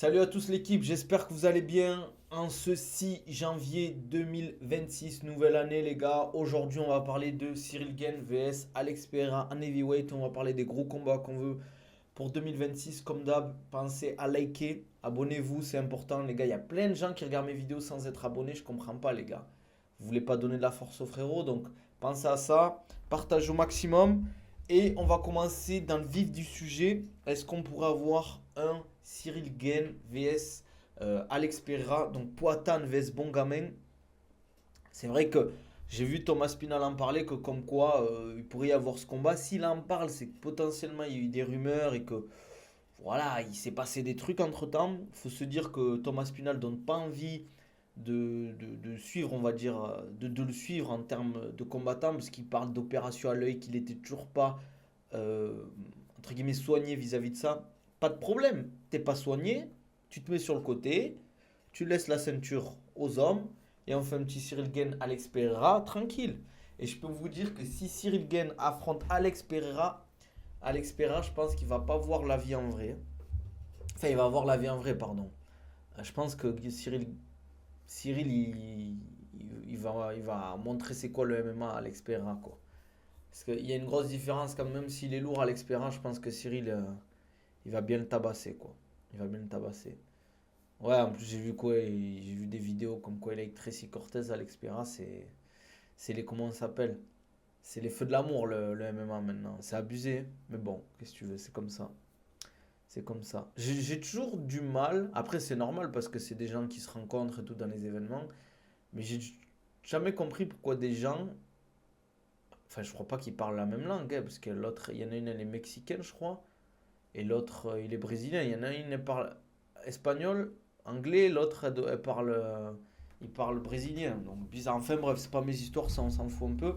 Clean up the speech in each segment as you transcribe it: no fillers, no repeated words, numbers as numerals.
Salut à tous l'équipe, j'espère que vous allez bien en ce 6 janvier 2026, nouvelle année les gars. Aujourd'hui on va parler de Cyril Gane vs Alex Pereira en heavyweight. On va parler des gros combats qu'on veut pour 2026. Comme d'hab, pensez à liker, abonnez-vous, c'est important les gars. Il y a plein de gens qui regardent mes vidéos sans être abonnés, je comprends pas les gars. Vous voulez pas donner de la force aux frérots, donc pensez à ça, partagez au maximum. Et on va commencer dans le vif du sujet. Est-ce qu'on pourrait avoir un Cyril Gane vs Alex Pereira, donc Poatan vs Bongamen? C'est vrai que j'ai vu Thomas Spinal en parler, que comme quoi il pourrait y avoir ce combat. S'il en parle, c'est que potentiellement il y a eu des rumeurs et que voilà, il s'est passé des trucs entre temps. Il faut se dire que Thomas Spinal donne pas envie de suivre, on va dire, de le suivre en termes de combattant, parce qu'il parle d'opération à l'œil, qu'il était toujours pas, euh, entre guillemets, soigné vis-à-vis de ça. Pas de problème, t'es pas soigné, tu te mets sur le côté, tu laisses la ceinture aux hommes, et on fait un petit Cyril Gane Alex Pereira, tranquille. Et je peux vous dire que si Cyril Gane affronte Alex Pereira, je pense qu'il va pas voir la vie en vrai. Enfin, il va voir la vie en vrai, pardon. Je pense que Cyril, il va montrer c'est quoi le MMA à Alex Pereira, quoi. Parce qu'il y a une grosse différence quand même, s'il est lourd à Alex Pereira, je pense que Cyril, il va bien le tabasser, quoi. Il va bien le tabasser. Ouais, en plus j'ai vu quoi, j'ai vu des vidéos comme quoi il a avec Tracy Cortez, Alex Pereira, c'est les, comment on s'appelle? C'est les feux de l'amour, le MMA maintenant. C'est abusé, mais bon, qu'est-ce que tu veux, c'est comme ça. C'est comme ça. J'ai toujours du mal, après c'est normal parce que c'est des gens qui se rencontrent et tout dans les événements, mais j'ai jamais compris pourquoi des gens, enfin je crois pas qu'ils parlent la même langue, hein, parce que l'autre, il y en a une elle est mexicaine je crois, et l'autre il est brésilien. Il y en a une elle parle espagnol, anglais, l'autre il parle brésilien. Donc bizarre, enfin bref, c'est pas mes histoires, ça on s'en fout un peu.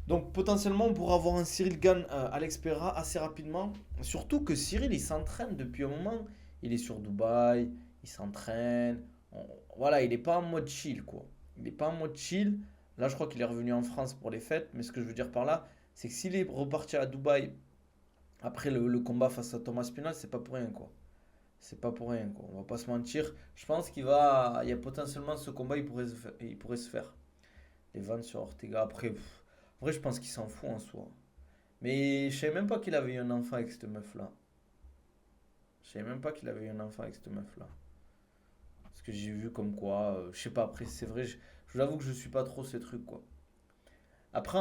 Donc potentiellement on pourra avoir un Cyril Gann Alex Pereira assez rapidement. Surtout que Cyril il s'entraîne depuis un moment. Il est sur Dubaï, il s'entraîne. Voilà, il n'est pas en mode chill quoi. Il n'est pas en mode chill. Là je crois qu'il est revenu en France pour les fêtes. Mais ce que je veux dire par là, c'est que s'il est reparti à Dubaï après le combat face à Thomas Pinal, c'est pas pour rien quoi. C'est pas pour rien quoi. On va pas se mentir. Je pense il y a potentiellement ce combat, il pourrait se faire. Les vannes sur Ortega. Après, en vrai, je pense qu'il s'en fout en soi. Mais je savais même pas qu'il avait eu un enfant avec cette meuf-là. Je savais même pas qu'il avait eu un enfant avec cette meuf-là. Parce que j'ai vu comme quoi, je sais pas, après, c'est vrai, je vous avoue que je suis pas trop ces trucs, quoi. Après,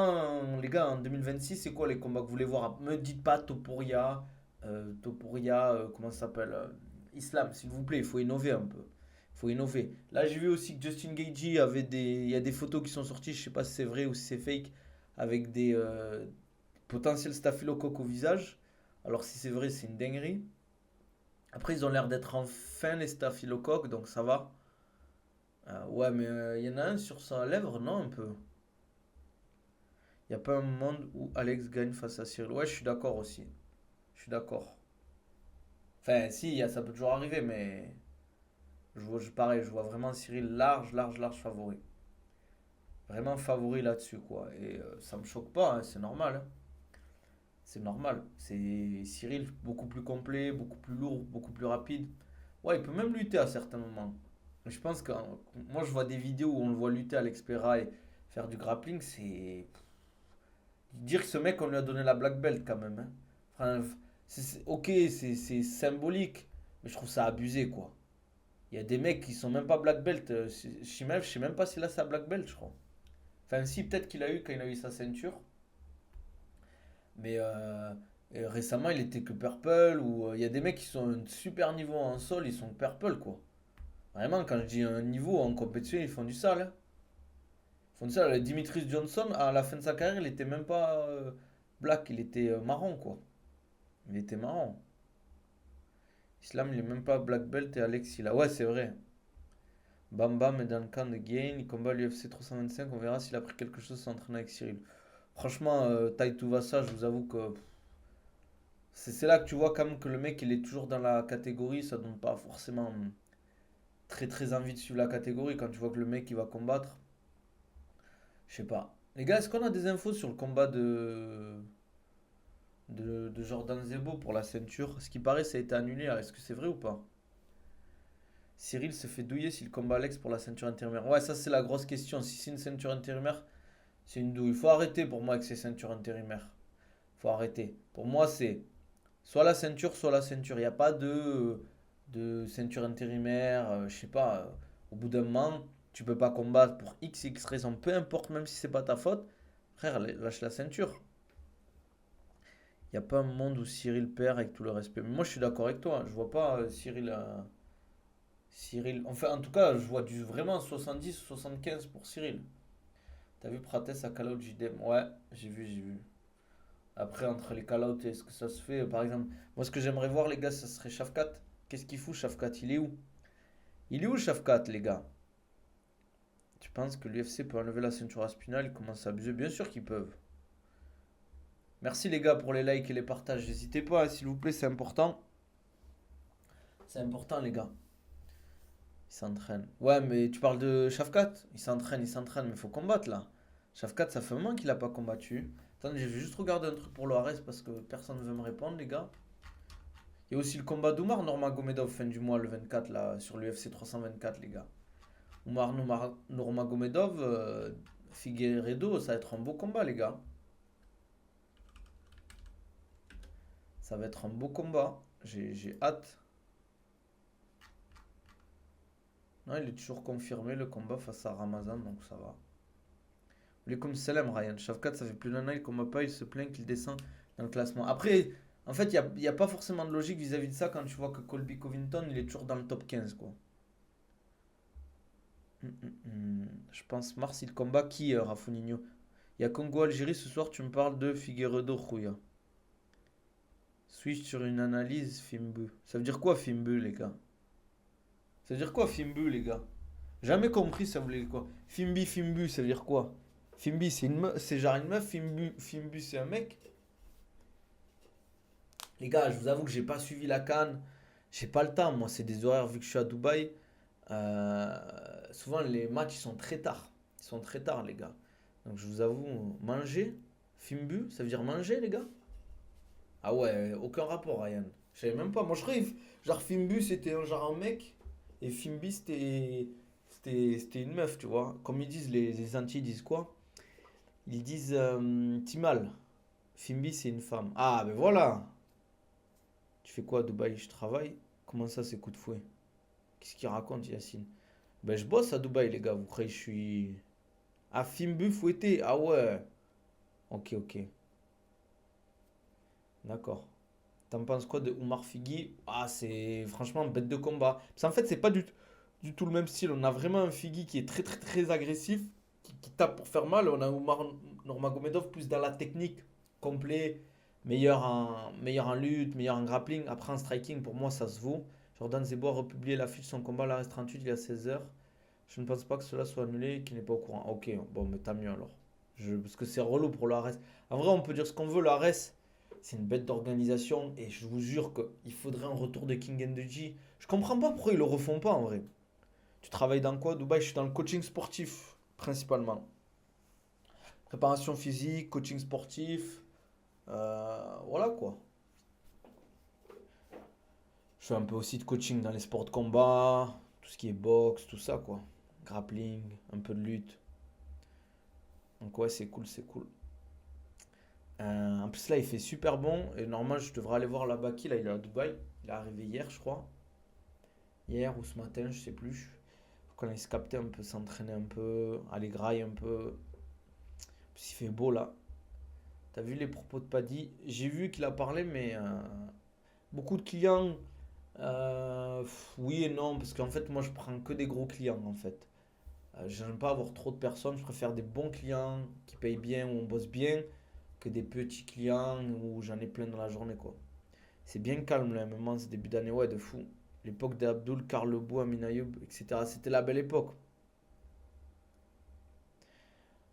les gars, en 2026, c'est quoi les combats que vous voulez voir? Me dites pas Topuria, comment ça s'appelle? Islam, s'il vous plaît, il faut innover un peu. Il faut innover. Là, j'ai vu aussi que Justin Gaethje avait il y a des photos qui sont sorties, je sais pas si c'est vrai ou si c'est fake, avec des potentiels staphylocoques au visage. Alors, si c'est vrai, c'est une dinguerie. Après, ils ont l'air d'être en fin les staphylocoques, donc ça va. Ouais, mais il y en a un sur sa lèvre, non, un peu. Il n'y a pas un monde où Alex gagne face à Cyril. Ouais, je suis d'accord aussi. Je suis d'accord. Enfin, si, ça peut toujours arriver, mais pareil, je vois vraiment Cyril large, large, large favori. Vraiment favori là-dessus, quoi. Et ça me choque pas, hein, c'est normal, hein. C'est normal. C'est Cyril beaucoup plus complet, beaucoup plus lourd, beaucoup plus rapide. Ouais, il peut même lutter à certains moments. Mais je pense que moi, je vois des vidéos où on le voit lutter à l'Expera et faire du grappling, c'est dire que ce mec, on lui a donné la black belt quand même, hein. Enfin, ok, c'est symbolique, mais je trouve ça abusé, quoi. Il y a des mecs qui sont même pas black belt. Shimev, je sais même pas s'il a sa black belt, je crois. Enfin, si, peut-être qu'il a eu quand il a eu sa ceinture. Mais récemment, il était que purple. Ou il y a des mecs qui sont un super niveau en sol, ils sont purple, quoi. Vraiment, quand je dis un niveau en compétition, ils font du sale, hein. Ils font du sale. Dimitris Johnson, à la fin de sa carrière, il était même pas black, il était marron, quoi. Il était marron. Islam, il est même pas black belt et Alex, il a. Ouais, c'est vrai. Bam Bam est dans le camp de Gain, il combat l'UFC 325, on verra s'il a pris quelque chose sans entraîner avec Cyril. Franchement, Tai Tuivasa, je vous avoue que c'est là que tu vois quand même que le mec il est toujours dans la catégorie, ça donne pas forcément très très envie de suivre la catégorie quand tu vois que le mec il va combattre. Je sais pas. Les gars, est-ce qu'on a des infos sur le combat de Jordan Zebo pour la ceinture? Ce qui paraît, ça a été annulé, est-ce que c'est vrai ou pas? Cyril se fait douiller s'il combat Alex pour la ceinture intérimaire. Ouais, ça c'est la grosse question. Si c'est une ceinture intérimaire, c'est une douille. Il faut arrêter pour moi avec ces ceintures intérimaires. Faut arrêter. Pour moi, c'est soit la ceinture, soit la ceinture. Il n'y a pas de ceinture intérimaire. Je sais pas. Au bout d'un moment, tu peux pas combattre pour X raison. Peu importe, même si c'est pas ta faute. Frère, lâche la ceinture. Il n'y a pas un monde où Cyril perd avec tout le respect. Mais moi, je suis d'accord avec toi. Je vois pas Cyril. Cyril. Enfin, en tout cas, je vois vraiment 70 ou 75 pour Cyril. T'as vu Prates à Call JDM? Ouais, j'ai vu. Après, entre les call et ce que ça se fait, par exemple, moi ce que j'aimerais voir, les gars, ça serait Shafkat. Qu'est-ce qu'il fout, Shafkat? Il est où? Il est où, Shafkat, les gars? Tu penses que l'UFC peut enlever la ceinture à Spinal? Ils commencent à abuser? Bien sûr qu'ils peuvent. Merci, les gars, pour les likes et les partages. N'hésitez pas, hein, s'il vous plaît, c'est important. C'est important, les gars. Il s'entraîne. Ouais, mais tu parles de Shafkat? Il s'entraîne, mais il faut combattre, là. Shafkat, ça fait un moment qu'il n'a pas combattu. Attendez, je vais juste regarder un truc pour l'ORS parce que personne ne veut me répondre, les gars. Il y a aussi le combat d'Oumar Nurmagomedov fin du mois, le 24, là, sur l'UFC 324, les gars. Nurmagomedov, Figueiredo, ça va être un beau combat, les gars. Ça va être un beau combat. J'ai hâte. Non, il est toujours confirmé, le combat face à Ramazan, donc ça va. Il est comme Salem, Ryan. Shafkat, ça fait plus d'un an, il combat pas, il se plaint qu'il descend dans le classement. Après, en fait, il y a pas forcément de logique vis-à-vis de ça quand tu vois que Colby Covington, il est toujours dans le top 15, quoi. Je pense Mars, il combat qui, Rafoninho? Il y a Congo-Algérie ce soir, tu me parles de Figueiredo Rouya. Switch sur une analyse, Fimbu. Ça veut dire quoi, Fimbu, les gars? Ça veut dire quoi, Fimbu, les gars? Jamais compris, ça voulait quoi? Fimbu, ça veut dire quoi? Fimbi, c'est genre une meuf, Fimbu, c'est un mec. Les gars, je vous avoue que j'ai pas suivi la CAN. J'ai pas le temps, moi, c'est des horaires vu que je suis à Dubaï. Euh, Souvent, les matchs ils sont très tard. Ils sont très tard, les gars. Donc, je vous avoue, manger, Fimbu, ça veut dire manger, les gars? Ah ouais, aucun rapport, Ryan. Je savais même pas. Moi, je croyais, genre, Fimbu, c'était un genre un mec. Et Fimbi, c'était une meuf, tu vois. Comme ils disent, les Antilles disent quoi? Ils disent Timal. Fimbi, c'est une femme. Ah, ben voilà. Tu fais quoi à Dubaï? Je travaille. Comment ça, c'est coup de fouet? Qu'est-ce qu'il raconte, Yacine? Ben, je bosse à Dubaï, les gars. Vous croyez que je suis. Ah, Fimbu fouetté. Ah ouais. Ok, ok. D'accord. T'en penses quoi de Oumar Figui? Ah, c'est franchement bête de combat. Parce qu'en fait, c'est pas du tout le même style. On a vraiment un Figui qui est très, très, très agressif, qui tape pour faire mal. On a Oumar Nurmagomedov plus dans la technique, complet, meilleur en lutte, meilleur en grappling. Après, en striking, pour moi, ça se vaut. Jordan Zebo a republié l'affiche de son combat à la RS38 il y a 16 heures. Je ne pense pas que cela soit annulé et qu'il n'est pas au courant. Ok, bon, mais tant mieux alors. Parce que c'est relou pour l'ARS. En vrai, on peut dire ce qu'on veut, l'ARS, c'est une bête d'organisation et je vous jure qu'il faudrait un retour de King G. Je comprends pas pourquoi ils le refont pas en vrai. Tu travailles dans quoi, Dubaï? Je suis dans le coaching sportif, principalement. Préparation physique, coaching sportif. Voilà quoi. Je fais un peu aussi de coaching dans les sports de combat, tout ce qui est boxe, tout ça quoi. Grappling, un peu de lutte. Donc ouais, c'est cool, c'est cool. En plus là, il fait super bon. Et normalement, je devrais aller voir Baki. Là, il est à Dubaï. Il est arrivé hier, je crois. Hier ou ce matin, je sais plus. Faut qu'on aille se capter un peu, s'entraîner un peu, aller grailler un peu. Puis il fait beau là. T'as vu les propos de Paddy? J'ai vu qu'il a parlé, mais beaucoup de clients, oui et non, parce qu'en fait, moi, je prends que des gros clients en fait. J'aime pas avoir trop de personnes. Je préfère des bons clients qui payent bien, où on bosse bien, que des petits clients où j'en ai plein dans la journée quoi. C'est bien calme là, moment, ce début d'année, ouais, de fou. L'époque d'Abdul, Karl Lebou, Amin Ayoub, etc. C'était la belle époque.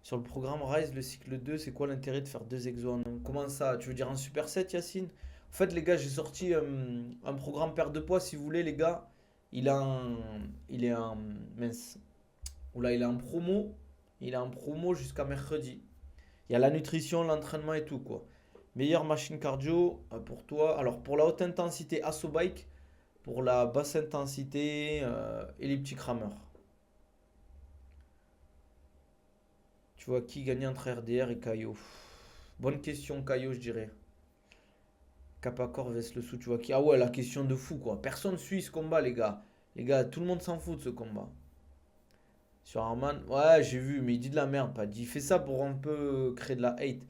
Sur le programme Rise, le cycle 2, c'est quoi l'intérêt de faire deux exos en un? Comment ça? Tu veux dire un superset, Yacine? En fait, les gars, j'ai sorti un programme perte de poids, si vous voulez, les gars. Il a un, il est en, mince. Oula, il est en promo. Il est en promo jusqu'à mercredi. Il y a la nutrition, l'entraînement et tout, quoi. Meilleure machine cardio pour toi. Alors, pour la haute intensité Asso Bike, pour la basse intensité et les petits crameurs. Tu vois qui gagnait entre RDR et Caio? Bonne question, Caio, je dirais. Capacor vs le sou, tu vois qui? Ah ouais, la question de fou, quoi. Personne suit ce combat, les gars. Les gars, tout le monde s'en fout de ce combat. Sur Arman, ouais, j'ai vu, mais il dit de la merde, pas dit. Il fait ça pour un peu créer de la hate.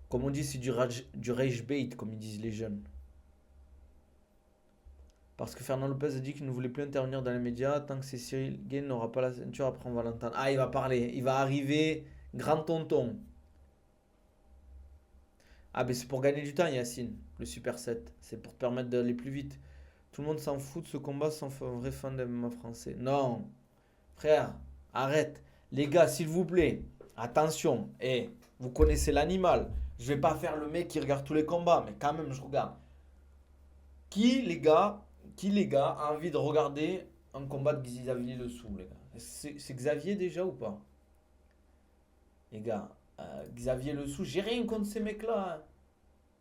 Comme on dit, c'est du rage bait, comme ils disent les jeunes. Parce que Fernand Lopez a dit qu'il ne voulait plus intervenir dans les médias tant que c'est Cyril Gain n'aura pas la ceinture après on va l'entendre. Ah, il va parler, il va arriver, grand tonton. Ah, mais c'est pour gagner du temps, Yacine, le Super 7. C'est pour te permettre d'aller plus vite. Tout le monde s'en fout de ce combat sans un vrai fan de MMA français. Non, frère, arrête. Les gars, s'il vous plaît, attention. Eh, vous connaissez l'animal. Je vais pas faire le mec qui regarde tous les combats, mais quand même, je regarde. Qui, les gars, qui, les gars, a envie de regarder un combat de Xavier Le Sou, les gars? C'est Xavier déjà ou pas? Les gars, Xavier Le Sou, j'ai rien contre ces mecs-là, hein.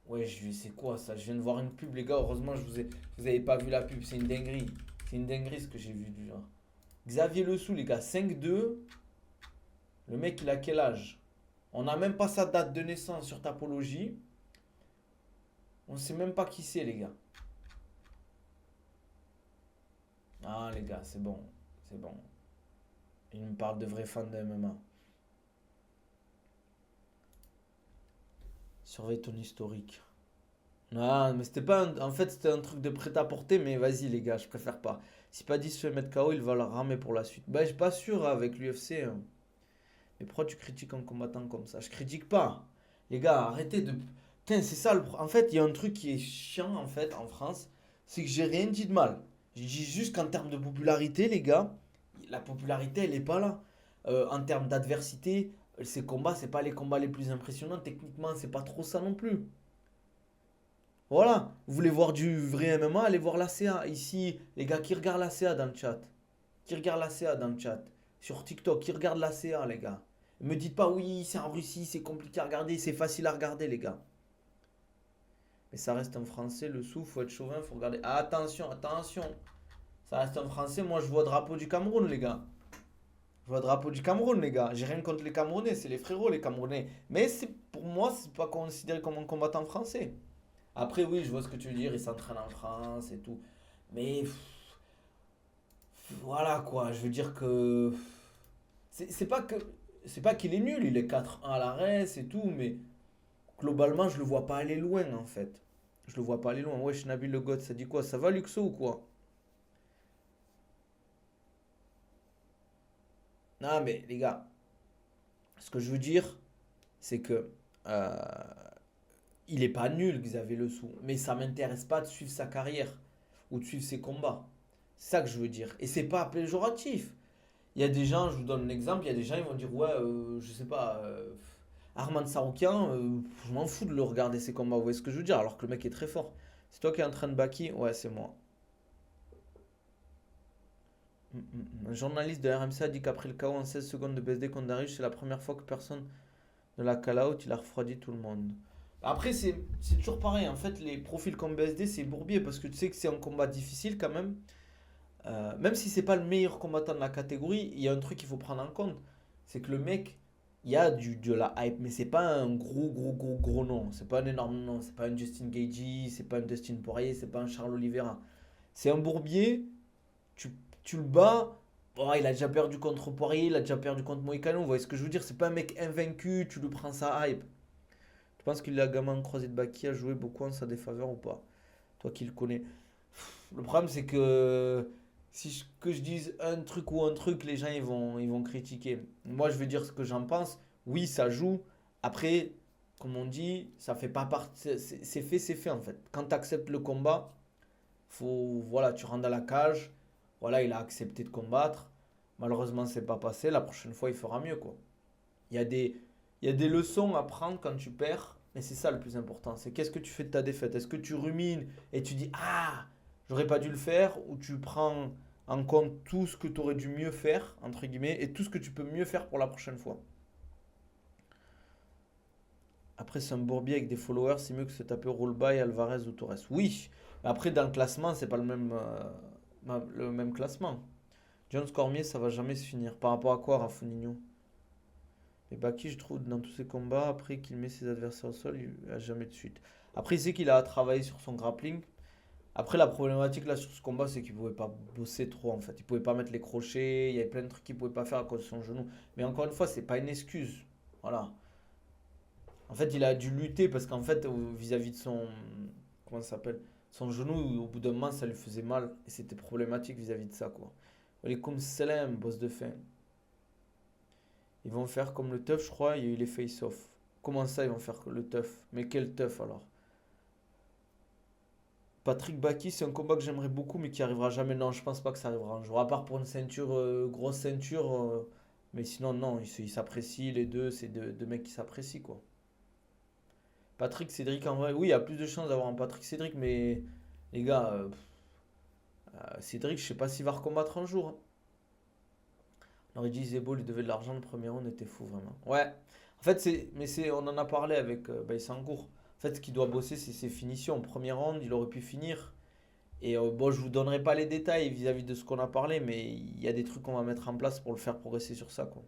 Ouais, c'est quoi ça? Je viens de voir une pub, les gars. Heureusement, vous avez pas vu la pub. C'est une dinguerie. C'est une dinguerie ce que j'ai vu du genre. Xavier Le Sou, les gars, 5-2. Le mec, il a quel âge? On n'a même pas sa date de naissance sur Tapologie. On sait même pas qui c'est, les gars. Ah, les gars, c'est bon. C'est bon. Il me parle de vrais fans de MMA. Surveille ton historique. Non, mais c'était pas en fait, c'était un truc de prêt-à-porter, mais vas-y, les gars, je préfère pas. Si Paddy se fait mettre KO, il va le ramer pour la suite. Bah, je suis pas sûr hein, avec l'UFC, hein. Mais pourquoi tu critiques un combattant comme ça? Je critique pas. Les gars, arrêtez de. Putain, c'est ça En fait, il y a un truc qui est chiant, en fait, en France. C'est que j'ai rien dit de mal. Je dis juste qu'en termes de popularité, les gars, la popularité, elle est pas là. En termes d'adversité, ces combats, c'est pas les combats les plus impressionnants. Techniquement, c'est pas trop ça non plus. Voilà, vous voulez voir du vrai MMA, allez voir la CA. Ici, les gars qui regardent la CA dans le chat. Qui regardent la CA dans le chat. Sur TikTok, qui regardent la CA, les gars. Me dites pas, oui, c'est en Russie, c'est compliqué à regarder, c'est facile à regarder, les gars. Mais ça reste un français, le sou, faut être chauvin, faut regarder. Ah, attention, attention. Ça reste un français, moi je vois drapeau du Cameroun, les gars. Je vois drapeau du Cameroun, les gars. J'ai rien contre les Camerounais, c'est les frérots, les Camerounais. Mais pour moi, c'est pas considéré comme un combattant français. Après, oui, je vois ce que tu veux dire, il s'entraîne en France et tout. Mais voilà quoi, je veux dire que. C'est pas que. C'est pas qu'il est nul, il est 4-1 à l'arrêt, c'est tout, mais globalement, je le vois pas aller loin en fait. Je le vois pas aller loin. Wesh, Nabil Le Goth, ça dit quoi? Ça va, Luxo ou quoi? Non, mais les gars, ce que je veux dire, c'est que. euh, il est pas nul, Xavier Le Sou, mais ça m'intéresse pas de suivre sa carrière ou de suivre ses combats. C'est ça que je veux dire. Et c'est pas péjoratif. Il y a des gens, je vous donne un exemple, il y a des gens, ils vont dire, ouais, je sais pas, Arman Saroukian, je m'en fous de le regarder ses combats, vous voyez ce que je veux dire, alors que le mec est très fort. C'est toi qui es en train de baquer? Ouais, c'est moi. Un journaliste de RMC a dit qu'après le KO en 16 secondes de BSD contre Darius, c'est la première fois que personne ne l'a call out, il a refroidi tout le monde. Après, c'est toujours pareil, en fait, les profils comme BSD, c'est bourbier, parce que tu sais que c'est un combat difficile quand même. Même si c'est pas le meilleur combattant de la catégorie, il y a un truc qu'il faut prendre en compte. C'est que le mec, il y a de la hype, mais c'est pas un gros nom. C'est pas un énorme nom. C'est pas un Justin Gaethje, c'est pas un Dustin Poirier, c'est pas un Charles Oliveira. C'est un bourbier, tu, tu le bats. Bon, il a déjà perdu contre Poirier, il a déjà perdu contre Moïcano. Vous voyez ce que je veux dire? C'est pas un mec invaincu, tu lui prends sa hype. Tu penses que le gamin croisé de Baki a joué beaucoup en sa défaveur ou pas? Toi qui le connais. Le problème, c'est que que je dise un truc ou un truc, les gens ils vont critiquer. Moi, je vais dire ce que j'en pense. Oui, ça joue. Après, comme on dit, ça fait pas partie. C'est fait en fait. Quand tu acceptes le combat, voilà, tu rentres dans la cage. Voilà, il a accepté de combattre. Malheureusement, c'est pas passé. La prochaine fois, il fera mieux, quoi. Il y a il y a des leçons à prendre quand tu perds. Mais c'est ça le plus important. C'est qu'est-ce que tu fais de ta défaite? Est-ce que tu rumines et tu dis, ah, j'aurais pas dû le faire, ou tu prends en compte tout ce que tu aurais dû mieux faire, entre guillemets, et tout ce que tu peux mieux faire pour la prochaine fois. Après, c'est un bourbier avec des followers, c'est mieux que se taper Rollby, Alvarez ou Torres. Oui, Mais après, dans le classement, c'est pas le même classement. Jones Cormier, ça va jamais se finir. Par rapport à quoi, Rafonigno? Et Baki, je trouve, dans tous ses combats, après qu'il met ses adversaires au sol, il a jamais de suite. Après, il sait qu'il a travaillé sur son grappling. Après, la problématique là sur ce combat, c'est qu'il pouvait pas bosser trop en fait. Il pouvait pas mettre les crochets, il y avait plein de trucs qu'il pouvait pas faire à cause de son genou. Mais encore une fois, c'est pas une excuse. Voilà. En fait, il a dû lutter parce qu'en fait, vis-à-vis de son. Comment ça s'appelle? Son genou, au bout d'un moment, ça lui faisait mal. Et c'était problématique vis-à-vis de ça, quoi. Les comme Selem, boss de fin. Ils vont faire comme le teuf, je crois, il y a eu les face-off. Comment ça, ils vont faire le teuf? Mais quel teuf alors? Patrick Baki, c'est un combat que j'aimerais beaucoup, mais qui arrivera jamais. Non, je pense pas que ça arrivera un jour. À part pour une ceinture, grosse ceinture. Mais sinon, non, ils s'apprécient, les deux. C'est deux mecs qui s'apprécient, quoi. Patrick Cédric, en vrai, oui, il y a plus de chances d'avoir un Patrick Cédric, mais les gars, Cédric, je sais pas s'il va recombattre un jour, hein. On aurait dit Zebo lui devait de l'argent, le premier round était fou, vraiment. Ouais, en fait, on en a parlé avec Baïsangour. En fait, ce qu'il doit bosser, c'est ses finitions. Premier round, il aurait pu finir. Et bon, je vous donnerai pas les détails vis-à-vis de ce qu'on a parlé, mais il y a des trucs qu'on va mettre en place pour le faire progresser sur ça, quoi.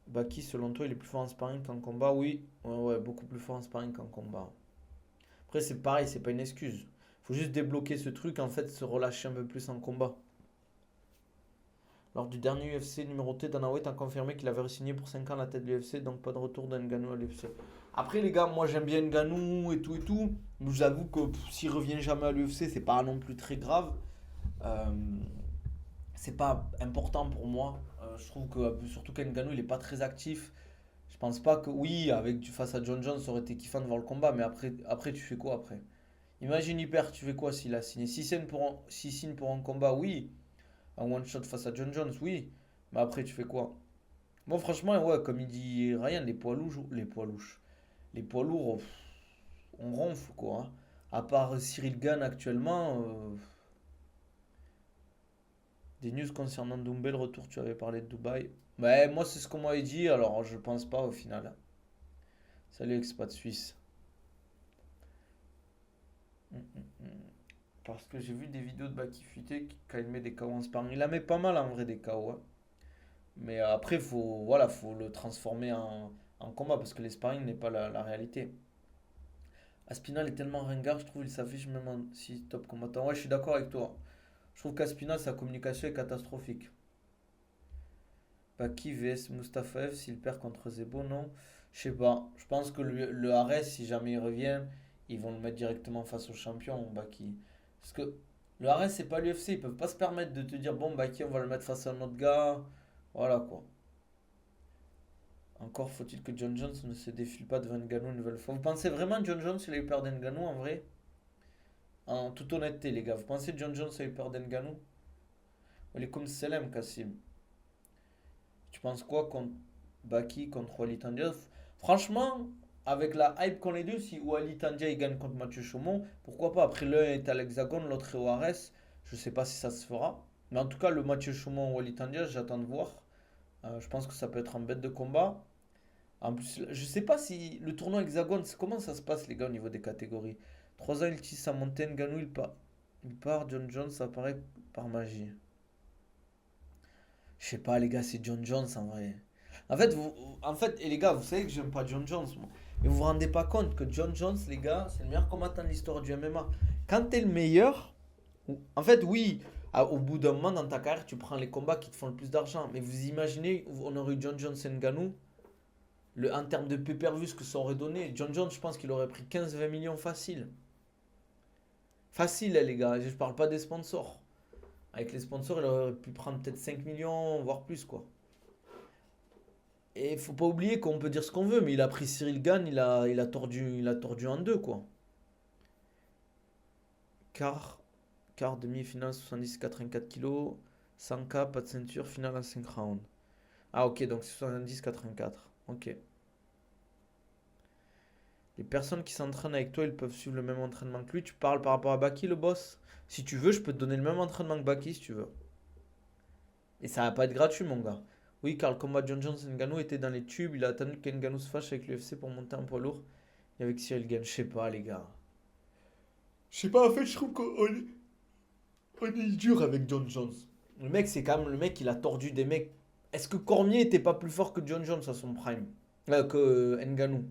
Baki, selon toi, il est plus fort en sparring qu'en combat? Oui, ouais, ouais, beaucoup plus fort en sparring qu'en combat. Après, c'est pareil, c'est pas une excuse. Faut juste débloquer ce truc, en fait, se relâcher un peu plus en combat. Lors du dernier UFC numéroté, Dana White a confirmé qu'il avait signé pour 5 ans à la tête de l'UFC, donc pas de retour d'Ngannou à l'UFC. Après, les gars, moi j'aime bien Ngannou et tout et tout. Mais j'avoue que s'il revient jamais à l'UFC, c'est pas non plus très grave. Euh, c'est pas important pour moi. Je trouve que surtout qu'Ngannou il est pas très actif. Je pense pas que oui, face à John Jones, ça aurait été kiffant de voir le combat, mais après tu fais quoi après? Imagine hyper, tu fais quoi s'il a signé? S'il signe pour un combat, oui. Un one shot face à John Jones, oui. Mais après tu fais quoi? Moi franchement, ouais, comme il dit Ryan, les poids lourds, on ronfle quoi, hein. À part Cyril Gane actuellement, des news concernant Doumbé, le retour, tu avais parlé de Dubaï. Ouais, moi c'est ce qu'on m'avait dit, alors je pense pas au final. Salut expat suisse. Mm, mm, mm. Parce que j'ai vu des vidéos de Baki Futé quand il met des KO en sparring. Il en met pas mal en vrai des KO, hein. Mais après, faut le transformer en combat parce que les sparring n'est pas la réalité. Aspinal est tellement ringard, je trouve il s'affiche même en si top combattant. Ouais, je suis d'accord avec toi. Je trouve qu'Aspinal, sa communication est catastrophique. Baki vs Mustafaev, s'il perd contre Zebo, non. Je sais pas. Je pense que le Ares, si jamais il revient, ils vont le mettre directement face au champion, Baki. Parce que le Ares, c'est pas l'UFC. Ils peuvent pas se permettre de te dire, bon, Baki, on va le mettre face à un autre gars. Voilà quoi. Encore faut-il que John Jones ne se défile pas devant Ngannou une nouvelle fois. Vous pensez vraiment que John Jones il a eu peur d'Ngannou en vrai? En toute honnêteté, les gars, vous pensez que John Jones a eu peur d'Ngannou? Il est comme Selem, Kassim. Tu penses quoi contre Baki, contre Wally Tandia? Franchement, avec la hype qu'on est deux, si Wally Tandia il gagne contre Mathieu Chaumont, pourquoi pas? Après, l'un est à l'Hexagone, l'autre est au RS. Je sais pas si ça se fera. Mais en tout cas, le Mathieu Chaumont Wally Tandia, j'attends de voir. Je pense que ça peut être un bête de combat. En plus, je sais pas si le tournoi Hexagone, comment ça se passe, les gars, au niveau des catégories. 3 ans, il tisse sa montagne, Ganou, il part, John Jones apparaît par magie. Je sais pas, les gars, c'est John Jones en vrai. En fait, et les gars, vous savez que j'aime pas John Jones, moi. Mais vous vous rendez pas compte que John Jones, les gars, c'est le meilleur combattant de l'histoire du MMA. Quand t'es le meilleur, en fait, oui, au bout d'un moment dans ta carrière, tu prends les combats qui te font le plus d'argent. Mais vous imaginez, on aurait eu John Jones et Ngannou. En termes de pay-per-view, ce que ça aurait donné, John Jones, je pense qu'il aurait pris 15-20 millions facile. Facile, les gars. Je parle pas des sponsors. Avec les sponsors, il aurait pu prendre peut-être 5 millions, voire plus, quoi. Et il faut pas oublier qu'on peut dire ce qu'on veut, mais il a pris Cyril Gann, il a tordu en deux, quoi. Quart, quart demi-finale 70-84 kilos, 100K, pas de ceinture, finale en 5 rounds. Ah, ok, donc c'est 70-84. Ok. Les personnes qui s'entraînent avec toi, ils peuvent suivre le même entraînement que lui. Tu parles par rapport à Baki, le boss? Si tu veux, je peux te donner le même entraînement que Baki si tu veux. Et ça va pas être gratuit, mon gars. Oui, car le combat de John Jones et Ngannou était dans les tubes. Il a attendu qu'Ngannou se fâche avec l'UFC pour monter en poids lourd. Et avec Cyril Gane, je sais pas, les gars. Je sais pas, en fait, je trouve on est dur avec John Jones. Le mec, c'est quand même le mec, il a tordu des mecs. Est-ce que Cormier était pas plus fort que John Jones à son prime? Que Ngannou.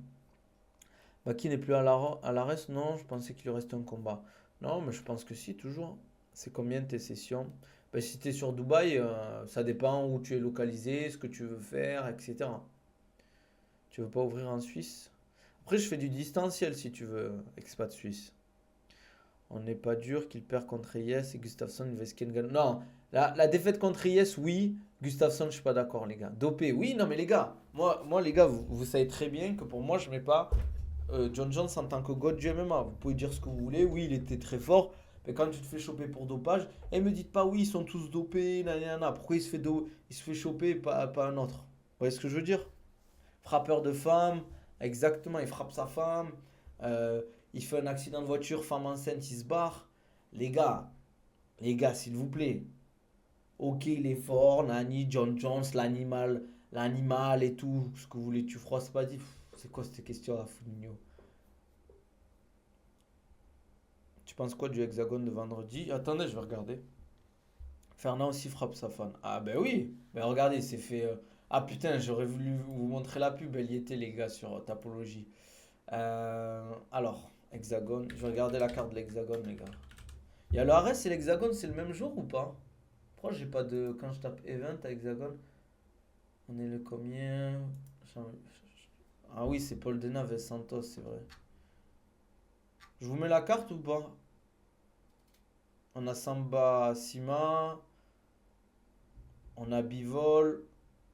Bah, qui n'est plus à la reste? Non, je pensais qu'il lui restait un combat. Non, mais je pense que si, toujours. C'est combien tes sessions? Bah, si t'es sur Dubaï, ça dépend où tu es localisé, ce que tu veux faire, etc. Tu veux pas ouvrir en Suisse? Après, je fais du distanciel si tu veux, expat suisse. On n'est pas dur qu'il perd contre Yes et Gustafsson, Vesken gagne. Non, la défaite contre Yes, oui. Gustafsson, je suis pas d'accord, les gars. Dopé, oui, non, mais les gars, moi les gars, vous savez très bien que pour moi, je mets pas John Jones en tant que god du MMA. Vous pouvez dire ce que vous voulez, oui, il était très fort. Mais quand tu te fais choper pour dopage, et me dites pas, oui, ils sont tous dopés, nanana. Pourquoi il se fait choper, pas un autre? Vous voyez ce que je veux dire? Frappeur de femme, exactement, il frappe sa femme, euh, il fait un accident de voiture, femme enceinte, il se barre. Les gars, les gars, s'il vous plaît. Ok, il est fort, Nani, John Jones, l'animal et tout, ce que vous voulez, tu froisses pas dit. C'est quoi cette question à Foligno? Tu penses quoi du hexagone de vendredi? Attendez, je vais regarder. Fernand aussi frappe sa femme. Ah ben oui, mais regardez, c'est fait. Ah putain, j'aurais voulu vous montrer la pub, elle y était les gars sur Tapologie. Alors, hexagone, je vais regarder la carte de l'hexagone les gars. Il y a le Ares et l'hexagone, c'est le même jour ou pas? Pourquoi j'ai pas de... Quand je tape event à hexagone, on est le combien? Ah oui, c'est Paul Denave et Santos, c'est vrai. Je vous mets la carte ou pas? On a Samba Sima, on a Bivol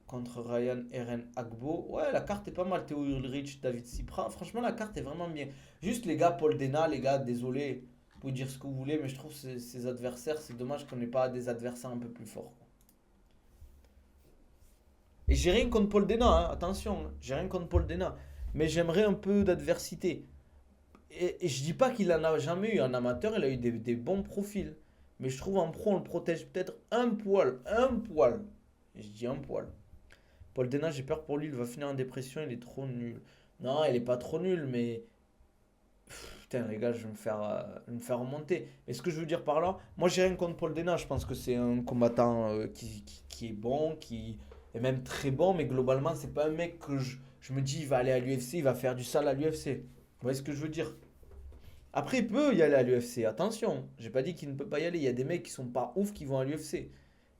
contre Ryan Eren Agbo. Ouais, la carte est pas mal. Théo Ulrich, David Sipra. Franchement, la carte est vraiment bien. Juste les gars, Paul Dena, les gars, désolé. Vous pouvez dire ce que vous voulez, mais je trouve ces adversaires, c'est dommage qu'on n'ait pas des adversaires un peu plus forts. Et j'ai rien contre Paul Dena, hein, attention, hein, j'ai rien contre Paul Dena. Mais j'aimerais un peu d'adversité. Et je dis pas qu'il en a jamais eu en amateur, il a eu des bons profils. Mais je trouve en pro, on le protège peut-être un poil, un poil. Et je dis un poil. Paul Dena, j'ai peur pour lui, il va finir en dépression, il est trop nul. Non, il est pas trop nul, mais putain, les gars, je vais me faire remonter. Mais ce que je veux dire par là, moi j'ai rien contre Paul Dena, je pense que c'est un combattant qui est bon, qui est même très bon, mais globalement, c'est pas un mec que je me dis, il va aller à l'UFC, il va faire du sale à l'UFC. Vous voyez ce que je veux dire? Après, il peut y aller à l'UFC, attention, j'ai pas dit qu'il ne peut pas y aller. Il y a des mecs qui sont pas ouf qui vont à l'UFC.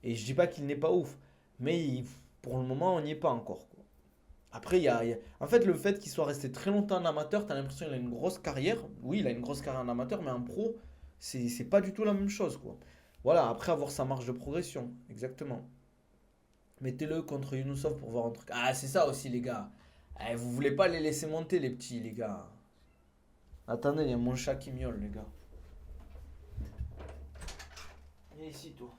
Et je dis pas qu'il n'est pas ouf, mais pour le moment, on n'y est pas encore, quoi. Après, en fait, le fait qu'il soit resté très longtemps en amateur, t'as l'impression qu'il a une grosse carrière. Oui, il a une grosse carrière en amateur, mais en pro, c'est pas du tout la même chose, quoi. Voilà, après avoir sa marge de progression, exactement. Mettez-le contre Yunusov pour voir un truc. Ah, c'est ça aussi, les gars. Eh, vous voulez pas les laisser monter, les petits, les gars. Attendez, il y a mon chat qui miaule, les gars. Viens ici, toi.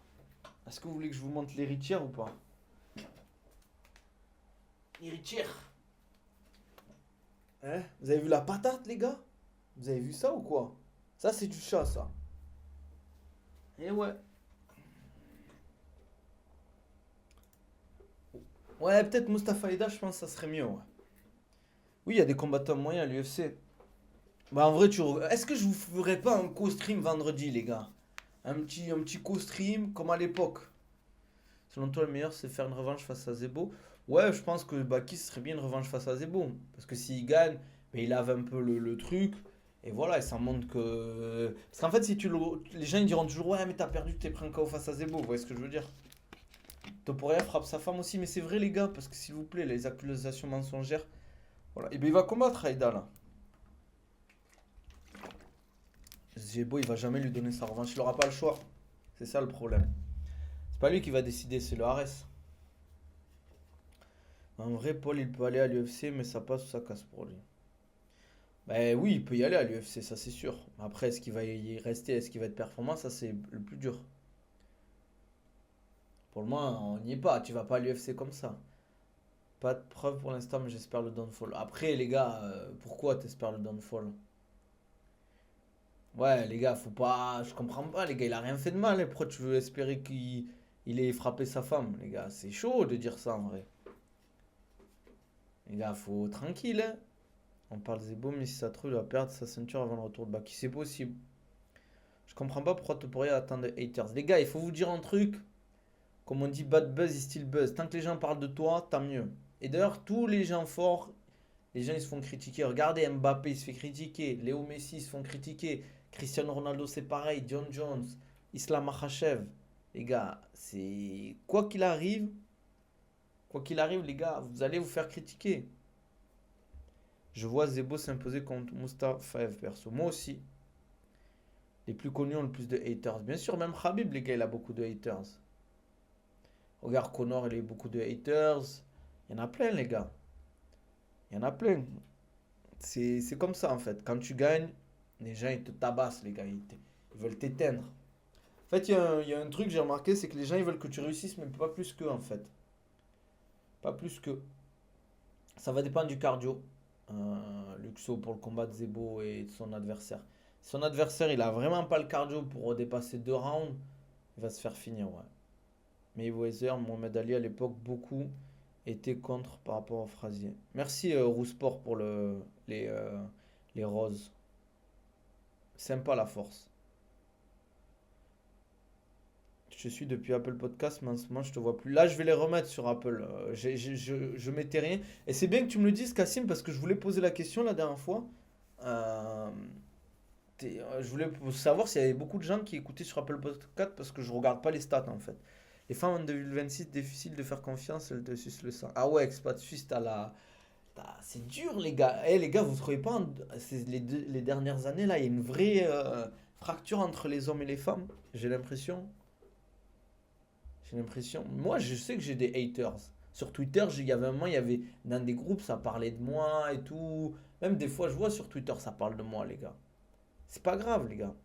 Est-ce que vous voulez que je vous montre l'héritière ou pas? L'héritière. Hein? Vous avez vu la patate, les gars? Vous avez vu ça ou quoi? Ça, c'est du chat, ça. Eh ouais. Ouais, peut-être Mustafa Ida, je pense que ça serait mieux, ouais. Oui, il y a des combattants moyens à l'UFC. Bah, en vrai, est-ce que je vous ferai pas un co-stream vendredi, les gars? Un petit co-stream comme à l'époque. Selon toi, le meilleur, c'est faire une revanche face à Zebo? Ouais, je pense que Baki, ce serait bien une revanche face à Zebo. Parce que s'il gagne, ben, il lave un peu le truc. Et voilà, et ça montre que. Parce qu'en fait, si les gens ils diront toujours, ouais, mais t'as perdu, t'es pris un KO face à Zebo. Vous voyez ce que je veux dire? Topuria frappe sa femme aussi, mais c'est vrai, les gars, parce que s'il vous plaît, les accusations mensongères. Voilà. Et ben, il va combattre Aïda, là. Zebo, il va jamais lui donner sa revanche. Il aura pas le choix. C'est ça le problème. C'est pas lui qui va décider, c'est le Ares. En vrai, Paul, il peut aller à l'UFC, mais ça passe ou ça casse pour lui. Ben oui, il peut y aller à l'UFC, ça c'est sûr. Après, est-ce qu'il va y rester, est-ce qu'il va être performant, ça c'est le plus dur. Pour le moment, on n'y est pas. Tu vas pas à l'UFC comme ça. Pas de preuve pour l'instant, mais j'espère le downfall. Après, les gars, pourquoi t'espères le downfall? Ouais, les gars, faut pas. Je comprends pas, les gars, il a rien fait de mal, hein. Pourquoi tu veux espérer qu'il ait frappé sa femme, les gars? C'est chaud de dire ça en vrai. Les gars, faut tranquille, hein. On parle Zebo, mais si ça se trouve, il va perdre sa ceinture avant le retour de Baki. C'est possible. Je comprends pas pourquoi tu pourrais attendre des haters. Les gars, il faut vous dire un truc. Comme on dit, bad buzz is still buzz. Tant que les gens parlent de toi, tant mieux. Et d'ailleurs, tous les gens forts, les gens ils se font critiquer. Regardez, Mbappé il se fait critiquer. Léo Messi ils se font critiquer. Cristiano Ronaldo c'est pareil. John Jones, Islam Makhachev. Les gars, c'est. Quoi qu'il arrive, les gars, vous allez vous faire critiquer. Je vois Zebo s'imposer contre Mustafaev perso. Moi aussi. Les plus connus ont le plus de haters. Bien sûr, même Khabib, les gars, il a beaucoup de haters. Regarde, Connor, il a eu beaucoup de haters. Il y en a plein, les gars. Il y en a plein. C'est comme ça, en fait. Quand tu gagnes, les gens, ils te tabassent, les gars. Ils veulent t'éteindre. En fait, il y a un truc que j'ai remarqué, c'est que les gens, ils veulent que tu réussisses, mais pas plus qu'eux, en fait. Pas plus que. Ça va dépendre du cardio. Luxo pour le combat de Zebo et de son adversaire. Si son adversaire, il a vraiment pas le cardio pour dépasser 2 rounds, il va se faire finir, ouais. Mayweather, Mohamed Ali à l'époque, beaucoup étaient contre par rapport au Frazier. Merci Rousport pour les roses. Sympa la force. Je te suis depuis Apple Podcast, mais en ce moment je te vois plus. Là, je vais les remettre sur Apple. Je mettais rien. Et c'est bien que tu me le dises, Cassim, parce que je voulais poser la question la dernière fois. Euh, je voulais savoir s'il y avait beaucoup de gens qui écoutaient sur Apple Podcast parce que je regarde pas les stats en fait. Les femmes en 2026, difficile de faire confiance, elles te sucent le sang. Ah ouais, expat suisse, c'est dur les gars. Eh les gars, vous trouvez pas, les dernières années là, il y a une vraie fracture entre les hommes et les femmes, j'ai l'impression. J'ai l'impression. Moi, je sais que j'ai des haters. Sur Twitter, il y avait un moment, il y avait dans des groupes, ça parlait de moi et tout. Même des fois, je vois sur Twitter, ça parle de moi, les gars. C'est pas grave, les gars.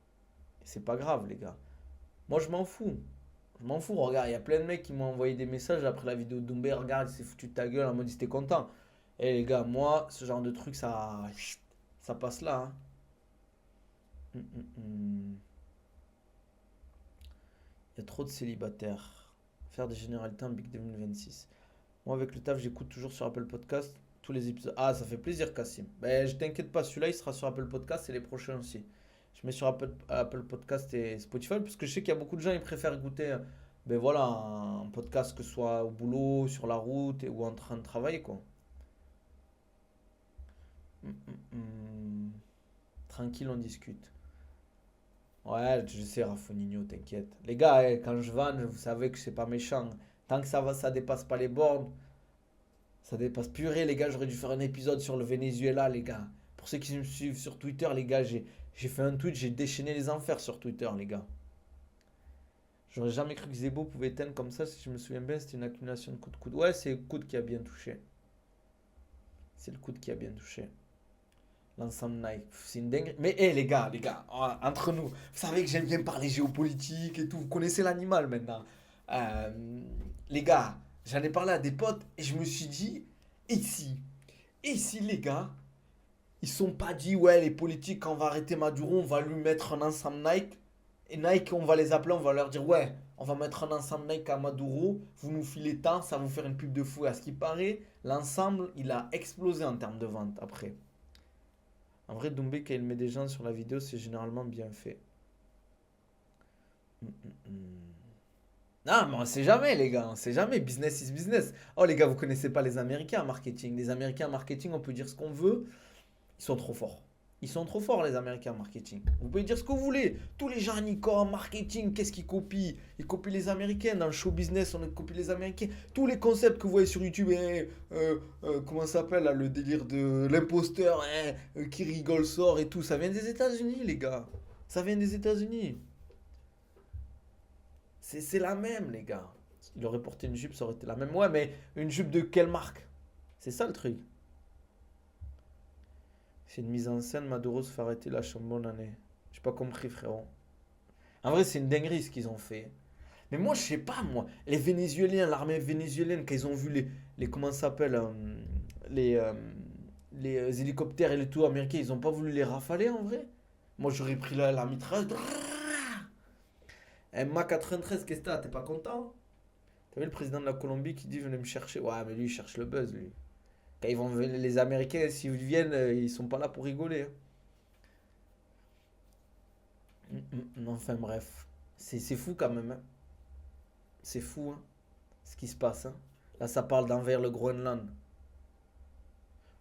C'est pas grave, les gars. Moi, je m'en fous. Je m'en fous. Regarde, il y a plein de mecs qui m'ont envoyé des messages après la vidéo de Doumbé. Regarde, il s'est foutu de ta gueule en mode il était content. Et les gars, moi, ce genre de truc, ça passe là, hein. Hum, hum, hum. Il y a trop de célibataires. Faire des généralités en Big 2026. Moi, avec le taf, j'écoute toujours sur Apple Podcast tous les épisodes. Ah, ça fait plaisir, Cassim. Ben, je t'inquiète pas, celui-là, il sera sur Apple Podcast et les prochains aussi. Je mets sur Apple Podcast et Spotify parce que je sais qu'il y a beaucoup de gens, ils préfèrent écouter ben voilà, un podcast que ce soit au boulot, sur la route ou en train de travailler, quoi. Hum, hum, hum. Tranquille, on discute. Ouais, je sais, Rafonigno, t'inquiète. Les gars, quand je vanne, vous savez que c'est pas méchant. Tant que ça dépasse pas les bornes, ça dépasse purée, les gars. J'aurais dû faire un épisode sur le Venezuela, les gars. Pour ceux qui me suivent sur Twitter, les gars, j'ai fait un tweet, j'ai déchaîné les enfers sur Twitter, les gars. J'aurais jamais cru que Zebo pouvait éteindre comme ça. Si je me souviens bien, c'était une accumulation de coups de coude. Ouais, c'est le coude qui a bien touché. C'est le coude qui a bien touché. L'ensemble Nike, c'est une dingue. Mais hé les gars, entre nous, vous savez que j'aime bien parler géopolitique et tout. Vous connaissez l'animal maintenant. Euh, les gars, j'en ai parlé à des potes et je me suis dit, et si les gars, ils sont pas dit, ouais, les politiques, quand on va arrêter Maduro, on va lui mettre un ensemble Nike. Et Nike, on va les appeler, on va leur dire, ouais, on va mettre un ensemble Nike à Maduro, vous nous filez tant, ça va vous faire une pub de fou. Et à ce qui paraît, l'ensemble, il a explosé en termes de vente après. En vrai, Doumbé, quand il met des gens sur la vidéo, c'est généralement bien fait. Hum, hum, hum. Non, mais on sait jamais, les gars, on sait jamais. Business is business. Oh, les gars, vous connaissez pas les Américains en marketing. Les Américains en marketing, on peut dire ce qu'on veut. Ils sont trop forts. Ils sont trop forts, les Américains en marketing. Vous pouvez dire ce que vous voulez. Tous les gens en marketing, qu'est-ce qu'ils copient? Ils copient les Américains. Dans le show business, on copie les Américains. Tous les concepts que vous voyez sur YouTube, comment ça s'appelle là, le délire de l'imposteur qui rigole, sort et tout, ça vient des États-Unis, les gars. Ça vient des États-Unis. C'est la même, les gars. Il aurait porté une jupe, ça aurait été la même. Ouais, mais une jupe de quelle marque? C'est ça le truc. C'est une mise en scène, Maduro se fait arrêter la bonne année. J'ai pas compris, frérot. En vrai, c'est une dinguerie ce qu'ils ont fait. Mais moi, je sais pas, moi. Les Vénézuéliens, l'armée vénézuélienne, quand ils ont vu comment ça s'appelle, les, euh, les hélicoptères et les tout américains, ils ont pas voulu les rafaler en vrai. Moi, j'aurais pris la mitraille. Un MA-93, qu'est-ce que t'as? T'es pas content? T'as vu le président de la Colombie qui dit venez me chercher? Ouais, mais lui, il cherche le buzz, lui. Quand ils vont venir, les Américains, s'ils viennent, ils sont pas là pour rigoler, hein. Enfin bref, c'est fou quand même, hein. C'est fou, hein, ce qui se passe, hein. Là, ça parle d'envers le Groenland.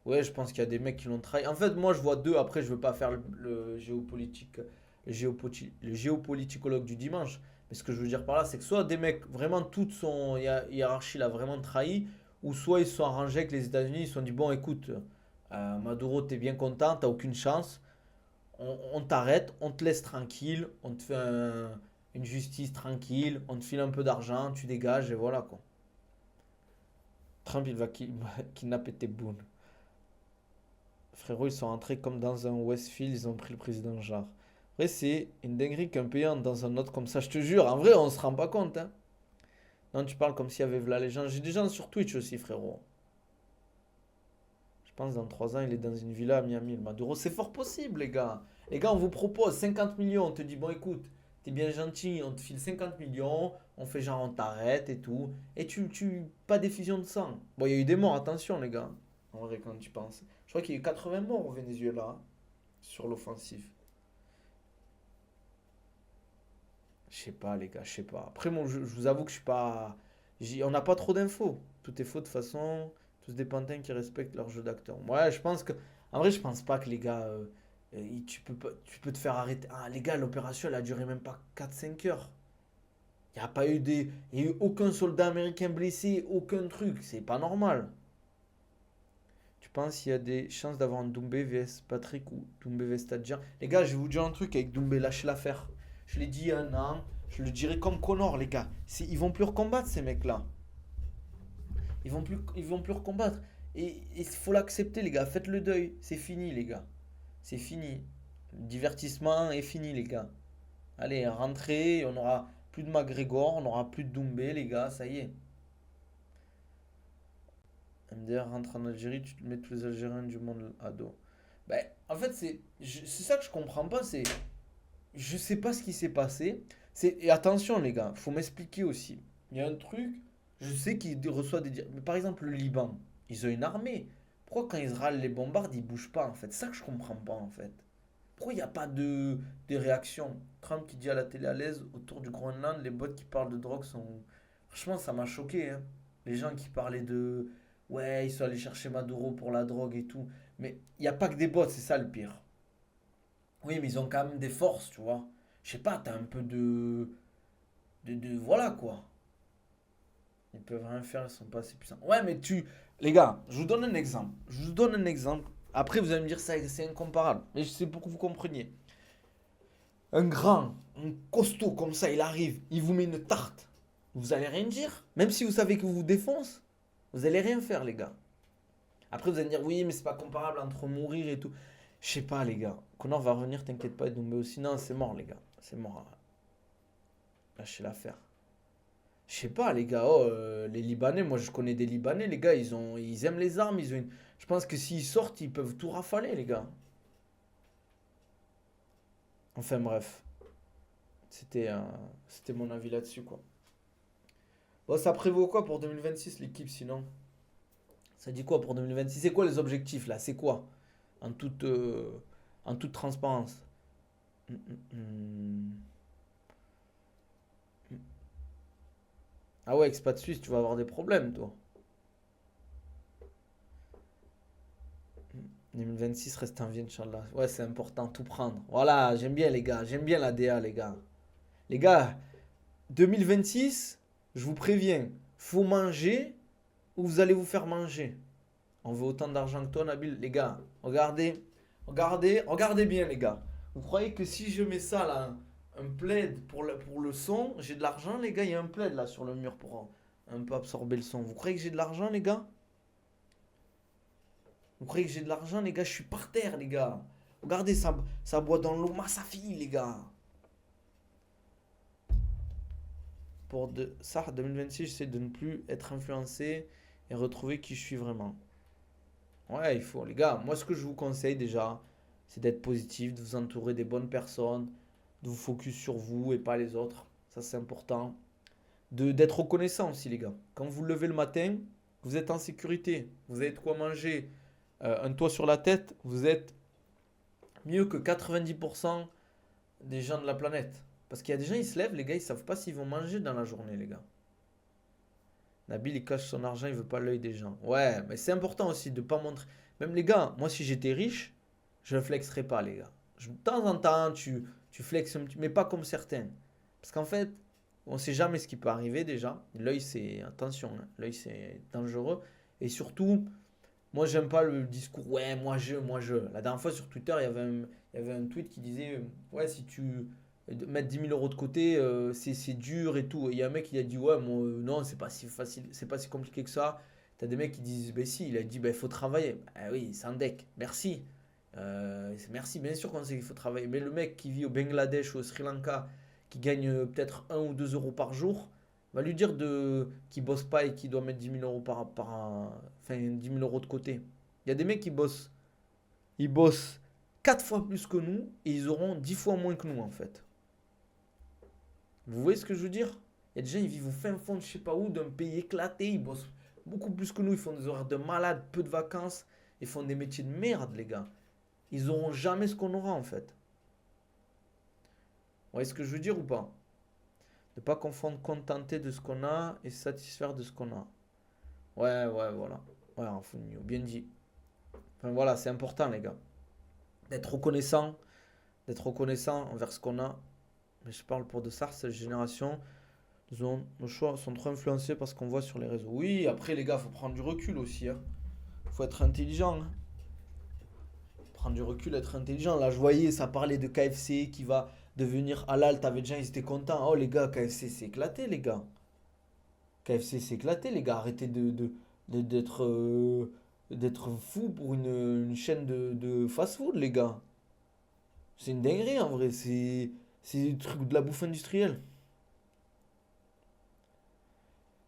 Ouais, je pense qu'il y a des mecs qui l'ont trahi. En fait, moi, je vois deux. Après, je veux pas faire le géopolitique, le géopoliticologue du dimanche. Mais ce que je veux dire par là, c'est que soit des mecs, vraiment, toute son hiérarchie l'a vraiment trahi, ou soit ils se sont arrangés avec les États-Unis, ils se sont dit, bon, écoute, Maduro, t'es bien content, t'as aucune chance, on t'arrête, on te laisse tranquille, on te fait une justice tranquille, on te file un peu d'argent, tu dégages, et voilà, quoi. Trump, il va kidnapper tes boules. Frérot, ils sont rentrés comme dans un Westfield, ils ont pris le président Jarre. Après, c'est une dinguerie qu'un pays entre dans un autre comme ça, je te jure. En vrai, on se rend pas compte, hein. Non, tu parles comme s'il y avait là les gens. J'ai des gens sur Twitch aussi, frérot. Je pense dans 3 ans, il est dans une villa à Miami, le Maduro. C'est fort possible, les gars. Les gars, on vous propose 50 millions. On te dit, bon, écoute, t'es bien gentil, on te file 50 millions. On fait genre, on t'arrête et tout. Et pas d'effusion de sang. Bon, il y a eu des morts, attention, les gars. En vrai, quand tu penses. Je crois qu'il y a eu 80 morts au Venezuela, hein, sur l'offensive. Je sais pas, les gars, je sais pas. Après, je vous avoue que je suis pas. On n'a pas trop d'infos. Tout est faux de toute façon. Tous des pantins qui respectent leur jeu d'acteur. Ouais, je pense que. En vrai, je pense pas que les gars. Tu peux te faire arrêter. Ah, les gars, l'opération, elle a duré même pas 4 5 heures. Il n'y a pas eu des. Il y a eu aucun soldat américain blessé, aucun truc. C'est pas normal. Tu penses qu'il y a des chances d'avoir un Doumbé vs Patrick ou Doumbé vs Tadjien? Les gars, je vais vous dire un truc avec Doumbé, lâchez l'affaire. Je l'ai dit il y a un an, je le dirai comme Connor, les gars. Ils vont plus recombattre ces mecs-là. Ils vont plus recombattre. Et il faut l'accepter, les gars. Faites le deuil. C'est fini, les gars. C'est fini. Le divertissement est fini, les gars. Allez, rentrez. On aura plus de McGregor, on aura plus de Doumbé, les gars. Ça y est. MDR rentre en Algérie, tu te mets tous les Algériens du monde à dos. Ben, en fait, c'est ça que je comprends pas. Je sais pas ce qui s'est passé. Et attention, les gars, faut m'expliquer aussi. Il y a un truc, je sais qu'il reçoit mais par exemple, le Liban, ils ont une armée. Pourquoi quand Israël les bombarde, ils bougent pas en fait? C'est ça que je comprends pas en fait. Pourquoi il n'y a pas de réaction? Trump qui dit à la télé à l'aise autour du Groenland, les bots qui parlent de drogue sont. Franchement, ça m'a choqué, hein. Les gens qui parlaient de. Ouais, ils sont allés chercher Maduro pour la drogue et tout. Mais il n'y a pas que des bots, c'est ça le pire. Oui, mais ils ont quand même des forces, tu vois. Je sais pas, t'as un peu voilà quoi. Ils peuvent rien faire, ils sont pas assez puissants. Ouais, mais Les gars, je vous donne un exemple. Je vous donne un exemple. Après, vous allez me dire ça, c'est incomparable. Mais c'est pour que vous compreniez. Un grand, un costaud comme ça, il arrive, il vous met une tarte. Vous allez rien dire. Même si vous savez que vous vous défonce, vous allez rien faire, les gars. Après, vous allez me dire, oui, mais c'est pas comparable entre mourir et tout. Je sais pas, les gars. Connor va revenir, t'inquiète pas, et Doumbé aussi. Non, c'est mort, les gars. C'est mort. Lâchez l'affaire. Je sais pas, les gars. Oh, les Libanais, moi je connais des Libanais, les gars, ils aiment les armes. Je pense que s'ils sortent, ils peuvent tout rafaler, les gars. Enfin, bref. C'était c'était mon avis là-dessus, quoi. Bon, ça prévaut quoi pour 2026, l'équipe, sinon? Ça dit quoi pour 2026? C'est quoi les objectifs, là? C'est quoi? En toute, euh, en toute transparence. Hum, hum, hum. Ah ouais, expat suisse, tu vas avoir des problèmes, toi. 2026 reste en vie, Inch'Allah. Ouais, c'est important, tout prendre. Voilà, j'aime bien, les gars. J'aime bien la DA, les gars. Les gars, 2026, je vous préviens, faut manger ou vous allez vous faire manger. On veut autant d'argent que toi, Nabil. Les gars, regardez bien, les gars. Vous croyez que si je mets ça, là, un plaid pour le son, j'ai de l'argent, les gars? Il y a un plaid, là, sur le mur pour un peu absorber le son. Vous croyez que j'ai de l'argent, les gars? Vous croyez que j'ai de l'argent, les gars? Je suis par terre, les gars. Regardez, ça boit dans l'eau. Ça fille, les gars. Ça, 2026, j'essaie de ne plus être influencé et retrouver qui je suis vraiment. Ouais, il faut, les gars. Moi, ce que je vous conseille déjà, c'est d'être positif, de vous entourer des bonnes personnes, de vous focus sur vous et pas les autres. Ça, c'est important. D'être reconnaissant aussi, les gars. Quand vous levez le matin, vous êtes en sécurité, vous avez de quoi manger, un toit sur la tête, vous êtes mieux que 90% des gens de la planète. Parce qu'il y a des gens, ils se lèvent, les gars, ils savent pas s'ils vont manger dans la journée, les gars. Nabil, il cache son argent, il veut pas l'œil des gens. Ouais, mais c'est important aussi de pas montrer. Même les gars, moi, si j'étais riche, je ne flexerais pas, les gars. De temps en temps, tu flexes un petit, mais pas comme certains. Parce qu'en fait, on sait jamais ce qui peut arriver déjà. L'œil, c'est. Attention, hein, l'œil, c'est dangereux. Et surtout, moi, j'aime pas le discours, ouais, moi je. La dernière fois sur Twitter, il y avait un tweet qui disait, ouais, si tu. De mettre 10 000 € de côté, c'est dur et tout. Et il y a un mec qui a dit, ouais, moi, non, c'est pas si facile, c'est pas si compliqué que ça. T'as des mecs qui disent, ben si, il a dit, ben il faut travailler. Ah oui, c'est un deck, merci. Merci, bien sûr qu'on sait qu'il faut travailler. Mais le mec qui vit au Bangladesh ou au Sri Lanka, qui gagne peut-être 1 ou 2 € par jour, va lui dire qu'il bosse pas et qu'il doit mettre 10 000 € enfin 10 000 € de côté. Il y a des mecs qui bossent, ils bossent 4 fois plus que nous et ils auront 10 fois moins que nous en fait. Vous voyez ce que je veux dire? Il y a des gens, ils vivent au fin fond de je sais pas où, d'un pays éclaté, ils bossent beaucoup plus que nous, ils font des horaires de malade, peu de vacances, ils font des métiers de merde, les gars. Ils auront jamais ce qu'on aura en fait. Vous voyez ce que je veux dire ou pas? Ne pas confondre contenter de ce qu'on a et satisfaire de ce qu'on a. Ouais, ouais, voilà. Ouais, Rafinha, bien dit. Enfin voilà, c'est important, les gars. D'être reconnaissant, d'être reconnaissant envers ce qu'on a. Mais je parle pour de ça, cette génération. Nos choix sont trop influencés par ce qu'on voit sur les réseaux. Oui, après, les gars, faut prendre du recul aussi, hein. Faut être intelligent, hein. Prendre du recul, être intelligent. Là, je voyais, ça parlait de KFC qui va devenir halal. T'avais déjà, ils étaient contents. Oh, les gars, KFC, c'est éclaté, les gars. KFC, c'est éclaté, les gars. Arrêtez d'être fou pour une chaîne de fast-food, les gars. C'est une dinguerie, en vrai. C'est du truc de la bouffe industrielle.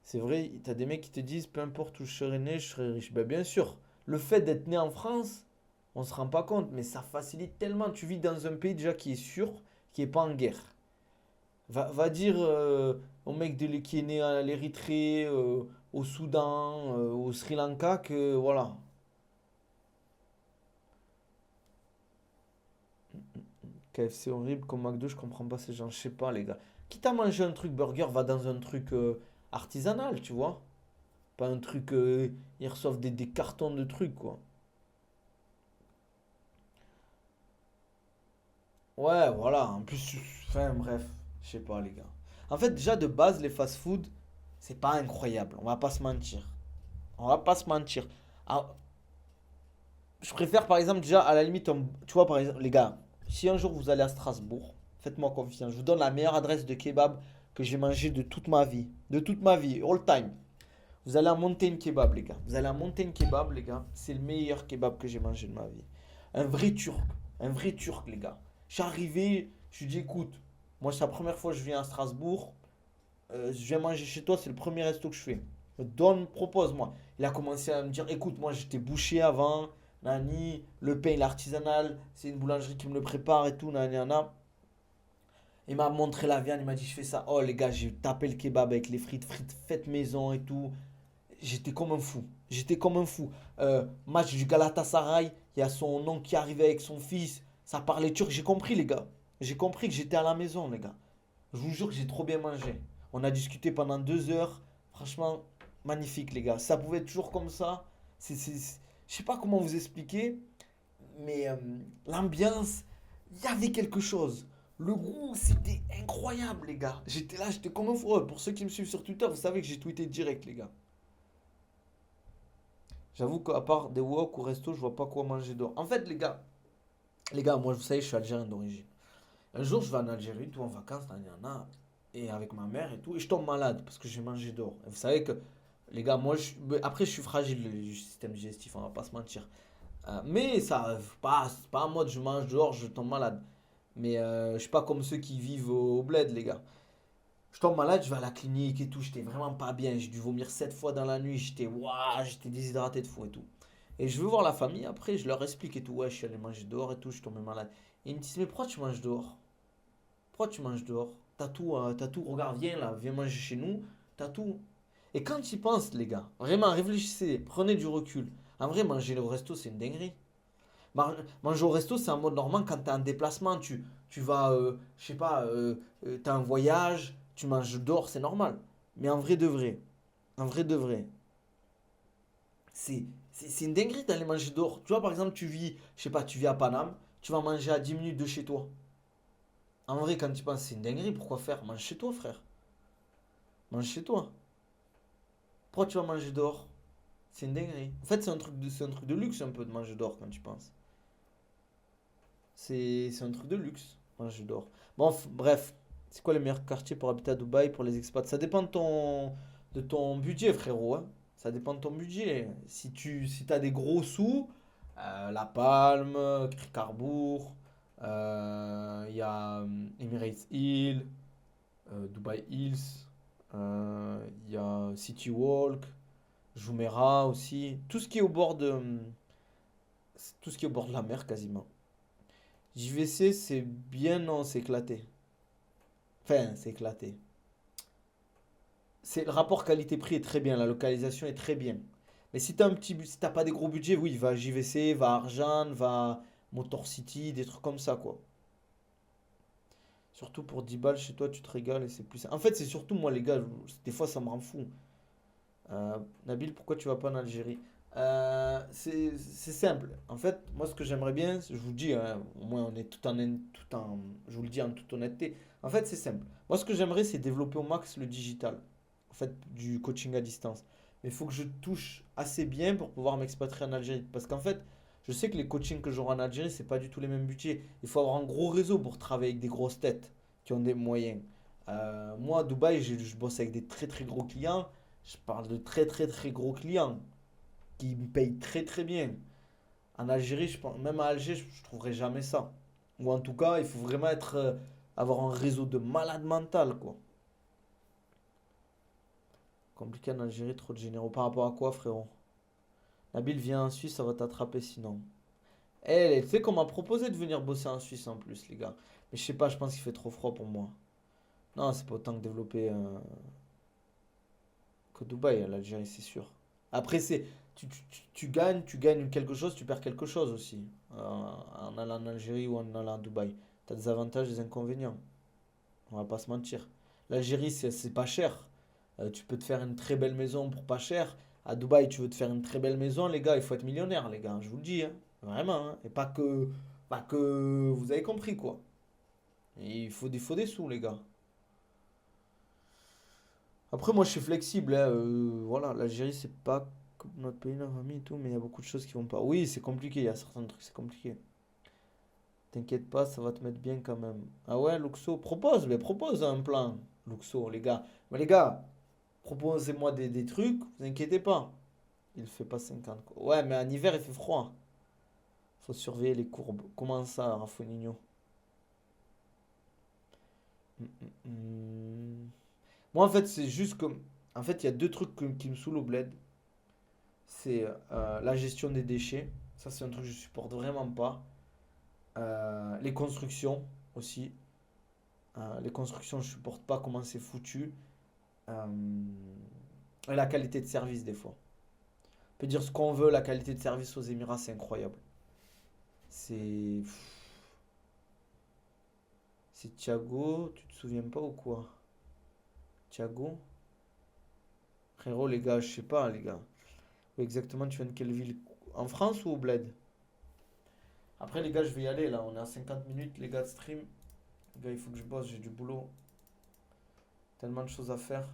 C'est vrai, t'as des mecs qui te disent, peu importe où je serai né, je serai riche. Ben, bien sûr, le fait d'être né en France, on se rend pas compte, mais ça facilite tellement. Tu vis dans un pays déjà qui est sûr, qui est pas en guerre. Va dire au mec qui est né à l'Érythrée, au Soudan, au Sri Lanka, que voilà. KFC horrible comme McDo, je comprends pas ces gens, je sais pas les gars. Quitte à manger un truc burger, va dans un truc artisanal, tu vois. Pas un truc, ils reçoivent des cartons de trucs, quoi. Ouais, voilà, en plus, enfin bref, je sais pas les gars. En fait, déjà de base, les fast-food, c'est pas incroyable, on va pas se mentir. On va pas se mentir. Ah, je préfère par exemple déjà à la limite, tu vois par exemple les gars, si un jour vous allez à Strasbourg, faites-moi confiance, je vous donne la meilleure adresse de kebab que j'ai mangé de toute ma vie, all time. Vous allez à Mountain Kebab les gars, vous allez à Mountain Kebab les gars, c'est le meilleur kebab que j'ai mangé de ma vie. Un vrai turc les gars. Je suis arrivé, je lui ai dit écoute, moi c'est la première fois que je viens à Strasbourg, je viens manger chez toi, c'est le premier resto que je fais. Donne, propose-moi. Il a commencé à me dire, écoute, moi j'étais bouché avant, nani, le pain il est artisanal, c'est une boulangerie qui me le prépare et tout, nani, nana. Il m'a montré la viande, il m'a dit, je fais ça. Oh les gars, j'ai tapé le kebab avec les frites faites maison et tout. J'étais comme un fou. J'étais comme un fou. Match du Galatasaray, il y a son oncle qui arrivait avec son fils. Ça parlait turc. J'ai compris, les gars. J'ai compris que j'étais à la maison, les gars. Je vous jure que j'ai trop bien mangé. On a discuté pendant 2 heures. Franchement, magnifique, les gars. Ça pouvait être toujours comme ça. Je sais pas comment vous expliquer, mais l'ambiance, il y avait quelque chose. Le goût, c'était incroyable, les gars. J'étais là, j'étais comme un fou. Pour ceux qui me suivent sur Twitter, vous savez que j'ai tweeté direct, les gars. J'avoue qu'à part des wok ou resto, je vois pas quoi manger dehors. En fait, les gars, moi, vous savez, je suis algérien d'origine. Un jour, je vais en Algérie, tout en vacances, il y en a, et avec ma mère et tout, et je tombe malade parce que j'ai mangé dehors. Et vous savez que, les gars, moi, mais après, je suis fragile, le système digestif, on va pas se mentir. Mais ça, c'est pas en mode je mange dehors, je tombe malade. Mais je suis pas comme ceux qui vivent au bled, les gars. Je tombe malade, je vais à la clinique et tout, j'étais vraiment pas bien. J'ai dû vomir 7 fois dans la nuit, j'étais waouh, j'étais déshydraté de fou et tout. Et je veux voir la famille après, je leur explique et tout, ouais, je suis allé manger dehors et tout, je suis tombé malade. Et ils me disent, mais pourquoi tu manges dehors? Pourquoi tu manges dehors? T'as tout, regarde, viens là, viens manger chez nous, t'as tout. Et quand tu y penses, les gars, vraiment réfléchissez, prenez du recul. En vrai, manger au resto, c'est une dinguerie. Manger au resto, c'est un mode normal quand tu as un déplacement, tu vas, je sais pas, tu as un voyage, tu manges dehors, c'est normal. Mais en vrai de vrai, c'est une dinguerie d'aller manger dehors. Tu vois, par exemple, tu vis, je sais pas, tu vis à Paname, tu vas manger à 10 minutes de chez toi. En vrai, quand tu penses, c'est une dinguerie, pourquoi faire? Mange chez toi, frère. Mange chez toi. Pourquoi tu vas manger dehors? C'est une dinguerie. En fait, c'est un truc de luxe un peu de manger dehors quand tu penses. C'est un truc de luxe, manger dehors. Bon, bref, c'est quoi les meilleurs quartiers pour habiter à Dubaï pour les expats? Ça dépend de ton budget, frérot, hein. Ça dépend de ton budget. Si t'as des gros sous, La Palme, Cricarbourg, il y a Emirates Hill, Dubai Hills, il y a City Walk, Jumeirah aussi. Tout ce qui est au bord de la mer quasiment. JVC, c'est bien, non, c'est éclaté. Enfin, c'est éclaté. Le rapport qualité-prix est très bien, la localisation est très bien. Mais si t'as pas des gros budgets, oui, va à JVC, va à Arjan, va à Motor City, des trucs comme ça, quoi. Surtout pour 10 balles chez toi, tu te régales et c'est plus. En fait, c'est surtout moi, les gars, des fois, ça me rend fou. Nabil, pourquoi tu vas pas en Algérie? C'est simple. En fait, moi, ce que j'aimerais bien, je vous dis, hein, au moins, on est je vous le dis en toute honnêteté. En fait, c'est simple. Moi, ce que j'aimerais, c'est développer au max le digital. En fait, du coaching à distance. Mais il faut que je touche assez bien pour pouvoir m'expatrier en Algérie. Parce qu'en fait, je sais que les coachings que j'aurai en Algérie, c'est pas du tout les mêmes budgets. Il faut avoir un gros réseau pour travailler avec des grosses têtes qui ont des moyens. Moi, à Dubaï, je bosse avec des très très gros clients. Je parle de très très très gros clients qui me payent très très bien. En Algérie, je pense, même à Alger, je trouverai jamais ça. Ou en tout cas, il faut vraiment avoir un réseau de malade mental, quoi. Compliqué en Algérie, trop de généraux. Par rapport à quoi, frérot? Nabil, viens en Suisse, ça va t'attraper sinon. Eh, tu sais qu'on m'a proposé de venir bosser en Suisse en plus, les gars. Mais je sais pas, je pense qu'il fait trop froid pour moi. Non, c'est pas autant que développer que Dubaï, l'Algérie, c'est sûr. Après, tu gagnes quelque chose, tu perds quelque chose aussi. En allant en Algérie ou en allant à Dubaï. Tu as des avantages et des inconvénients. On va pas se mentir. L'Algérie, c'est pas cher. Tu peux te faire une très belle maison pour pas cher. À Dubaï, tu veux te faire une très belle maison, les gars, il faut être millionnaire, les gars. Je vous le dis, hein. Vraiment, hein. Et pas que, vous avez compris, quoi. Il faut des sous, les gars. Après, moi, je suis flexible, hein, voilà, l'Algérie, c'est pas comme notre pays, la famille et tout, mais il y a beaucoup de choses qui vont pas. Oui, c'est compliqué, il y a certains trucs, c'est compliqué. T'inquiète pas, ça va te mettre bien quand même. Ah ouais, Luxo, mais propose un plan, Luxo, les gars. Mais les gars, proposez-moi des trucs, vous inquiétez pas. Il fait pas 50, quoi. Ouais, mais en hiver, il fait froid. Faut surveiller les courbes. Comment ça, Rafonigno? Hum, hum, hum. Moi, en fait, c'est juste comme. En fait, il y a deux trucs qui me saoulent au bled. C'est la gestion des déchets. Ça, c'est un truc que je supporte vraiment pas. Les constructions aussi. Les constructions, je supporte pas comment c'est foutu. Euh, et la qualité de service, des fois. On peut dire ce qu'on veut, la qualité de service aux Émirats, c'est incroyable. C'est. C'est Thiago, tu te souviens pas ou quoi? Thiago? Frérot, les gars, je sais pas, les gars. Où exactement, tu viens de quelle ville? En France ou au bled? Après, les gars, je vais y aller là. On est à 50 minutes, les gars, de stream. Les gars, il faut que je bosse, j'ai du boulot. Tellement de choses à faire.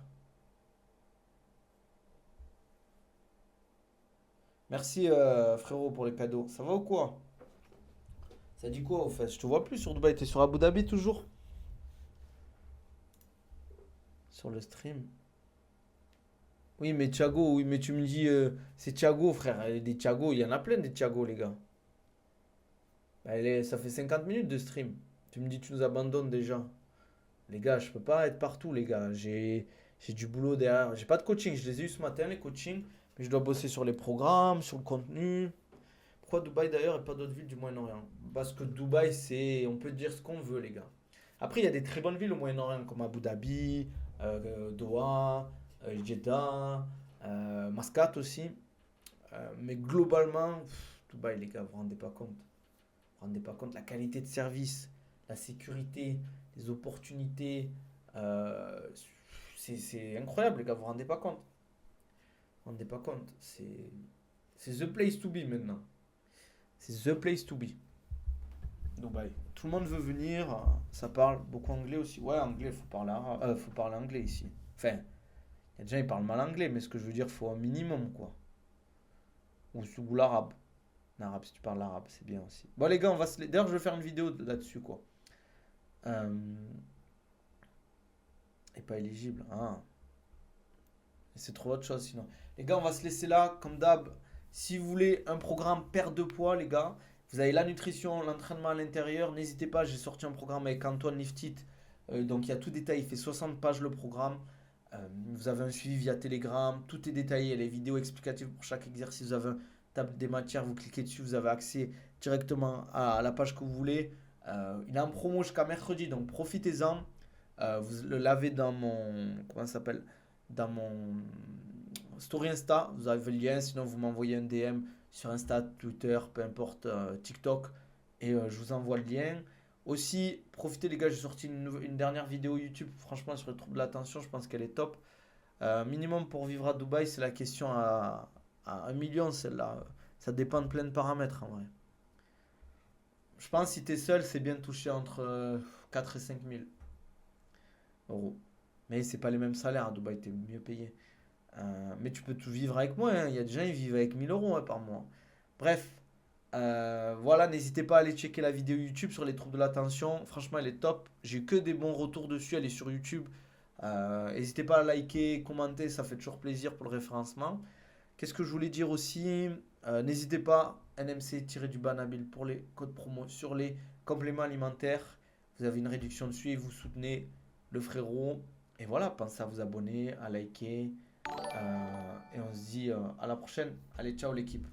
Merci, frérot, pour les cadeaux. Ça va ou quoi? Ça dit quoi, au fait? Je te vois plus sur Dubaï. T'es sur Abu Dhabi toujours? Sur le stream. Oui, mais Thiago, oui, mais tu me dis, c'est Thiago, frère. Des Thiago, il y en a plein des Thiago, les gars. Bah, ça fait 50 minutes de stream. Tu me dis, tu nous abandonnes déjà. Les gars, je peux pas être partout, les gars. J'ai du boulot derrière. J'ai pas de coaching. Je les ai eu ce matin, les coachings. Mais je dois bosser sur les programmes, sur le contenu. Pourquoi Dubaï d'ailleurs et pas d'autres villes du Moyen-Orient? Parce que Dubaï, c'est. On peut dire ce qu'on veut, les gars. Après, il y a des très bonnes villes au Moyen-Orient, comme Abu Dhabi, Doha. Jeddah, Mascate aussi. Mais globalement, Dubaï, les gars, vous vous rendez pas compte. Vous vous rendez pas compte la qualité de service, la sécurité, les opportunités. euh, c'est incroyable, les gars, vous vous rendez pas compte. Vous vous rendez pas compte. C'est the place to be maintenant. C'est the place to be. Dubaï. Tout le monde veut venir. Ça parle beaucoup anglais aussi. Ouais, anglais, faut parler anglais ici. Enfin, il y a des gens qui parlent mal anglais, mais ce que je veux dire, faut un minimum, quoi. Ou l'arabe. L'arabe, si tu parles l'arabe, c'est bien aussi. Bon, les gars, d'ailleurs, je vais faire une vidéo là-dessus, quoi. Euh, Et pas éligible. Ah, c'est trop autre chose sinon. Les gars, on va se laisser là, comme d'hab. Si vous voulez un programme perte de poids, les gars, vous avez la nutrition, l'entraînement à l'intérieur. N'hésitez pas, j'ai sorti un programme avec Antoine Liftit. Donc il y a tout détaillé, il fait 60 pages le programme. Vous avez un suivi via Telegram, tout est détaillé, il y a les vidéos explicatives pour chaque exercice. Vous avez un table des matières, vous cliquez dessus, vous avez accès directement à la page que vous voulez. Il est en promo jusqu'à mercredi, donc profitez-en. Vous le l'avez dans mon. Comment ça s'appelle? Dans mon story Insta. Vous avez le lien. Sinon, vous m'envoyez un DM sur Insta, Twitter, peu importe, TikTok. Et je vous envoie le lien. Aussi, profitez les gars, j'ai sorti une dernière vidéo YouTube. Franchement, sur le trouble de l'attention, je pense qu'elle est top. Minimum pour vivre à Dubaï, c'est la question à 1 million celle-là. Ça dépend de plein de paramètres en vrai. Je pense que si t'es seul, c'est bien touché entre 4 et 5 000 euros. Mais c'est pas les mêmes salaires à Dubaï, t'es mieux payé. Mais tu peux tout vivre avec moi, hein. Il y a des gens qui vivent avec 1 000 euros hein, par mois. Bref, voilà, n'hésitez pas à aller checker la vidéo YouTube sur les troubles de l'attention. Franchement, elle est top. J'ai eu que des bons retours dessus, elle est sur YouTube. N'hésitez pas à liker, commenter, ça fait toujours plaisir pour le référencement. Qu'est-ce que je voulais dire aussi? N'hésitez pas, NMC-du-Banabil pour les codes promo sur les compléments alimentaires. Vous avez une réduction dessus et vous soutenez le frérot. Et voilà, pensez à vous abonner, à liker. Et on se dit à la prochaine. Allez, ciao l'équipe.